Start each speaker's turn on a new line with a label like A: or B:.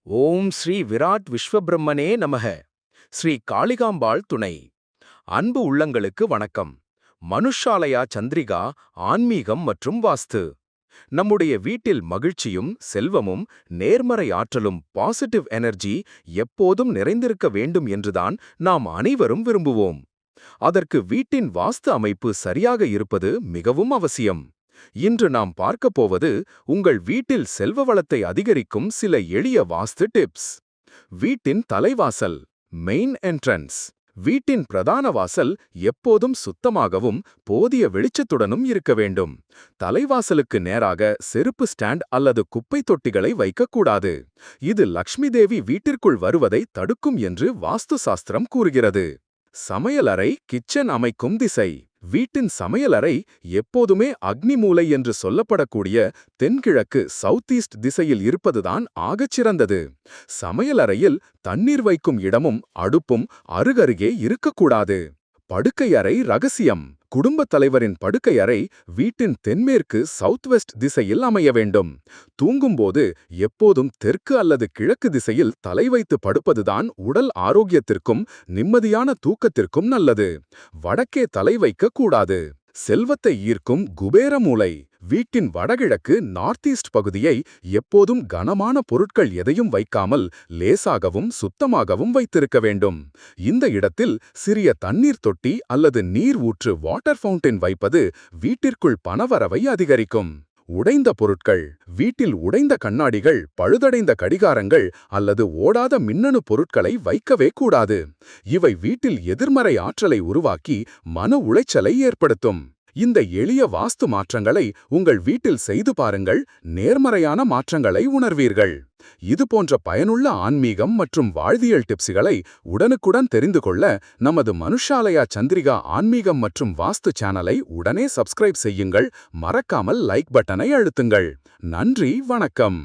A: ஓம் ஸ்ரீ விராட் விஸ்வபிரம்மனே நமக. ஸ்ரீ காளிகாம்பாள் துணை. அன்பு உள்ளங்களுக்கு வணக்கம். மனுஷாலயா சந்திரிகா, ஆன்மீகம் மற்றும் வாஸ்து. நம்முடைய வீட்டில் மகிழ்ச்சியும் செல்வமும் நேர்மறை ஆற்றலும் பாசிட்டிவ் எனர்ஜி எப்போதும் நிறைந்திருக்க வேண்டும் என்றுதான் நாம் அனைவரும் விரும்புவோம். அதற்கு வீட்டின் வாஸ்து அமைப்பு சரியாக இருப்பது மிகவும் அவசியம். இன்று நாம் பார்க்கப் போவது உங்கள் வீட்டில் செல்வ வளத்தை அதிகரிக்கும் சில எளிய வாஸ்து டிப்ஸ். வீட்டின் தலைவாசல், மெயின் என்ட்ரன்ஸ். வீட்டின் பிரதான வாசல் எப்போதும் சுத்தமாகவும் போதிய வெளிச்சத்துடனும் இருக்க வேண்டும். தலைவாசலுக்கு நேராக செருப்பு ஸ்டாண்ட் அல்லது குப்பை தொட்டிகளை வைக்கக்கூடாது. இது லக்ஷ்மி தேவி வீட்டிற்குள் வருவதை தடுக்கும் என்று வாஸ்து சாஸ்திரம் கூறுகிறது. சமையலறை கிச்சன் அமைக்கும் திசை. வீட்டின் சமையலறை எப்போதுமே அக்னி மூலை என்று சொல்லப்படக்கூடிய தென்கிழக்கு சவுத் ஈஸ்ட் திசையில் இருப்பதுதான் ஆகச்சிறந்தது. சமையலறையில் தண்ணீர் வைக்கும் இடமும் அடுப்பும் அருகருகே இருக்கக்கூடாது. படுக்கையறை ரகசியம். குடும்பத் தலைவரின் படுக்கையறை வீட்டின் தென்மேற்கு சவுத் வெஸ்ட் திசையில் அமைய வேண்டும். தூங்கும்போது எப்போதும் தெற்கு அல்லது கிழக்கு திசையில் தலை வைத்து படுப்பதுதான் உடல் ஆரோக்கியத்திற்கும் நிம்மதியான தூக்கத்திற்கும் நல்லது. வடக்கே தலை வைக்க கூடாது. செல்வத்தை ஈர்க்கும் குபேர மூலை. வீட்டின் வடகிழக்கு நார்த் ஈஸ்ட் பகுதியை எப்போதும் கனமான பொருட்கள் எதையும் வைக்காமல் லேசாகவும் சுத்தமாகவும் வைத்திருக்க வேண்டும். இந்த இடத்தில் சிறிய தண்ணீர் தொட்டி அல்லது நீர் ஊற்று வாட்டர் ஃபவுண்டைன் வைப்பது வீட்டிற்குள் பணவரவை அதிகரிக்கும். உடைந்த பொருட்கள். வீட்டில் உடைந்த கண்ணாடிகள், பழுதடைந்த கடிகாரங்கள் அல்லது ஓடாத மின்னணு பொருட்களை வைக்கவே கூடாது. இவை வீட்டில் எதிர்மறை ஆற்றலை உருவாக்கி மன உளைச்சலை ஏற்படுத்தும். இந்த எளிய வாஸ்து மாற்றங்களை உங்கள் வீட்டில் செய்து பாருங்கள், நேர்மறையான மாற்றங்களை உணர்வீர்கள். இது போன்ற பயனுள்ள ஆன்மீகம் மற்றும் வாழ்வியல் டிப்ஸ்களை உடனுக்குடன் தெரிந்து கொள்ள நமது மனுஷாலயா சந்திரிகா ஆன்மீகம் மற்றும் வாஸ்து சேனலை உடனே சப்ஸ்கிரைப் செய்யுங்கள். மறக்காமல் லைக் பட்டனை அழுத்துங்கள். நன்றி, வணக்கம்.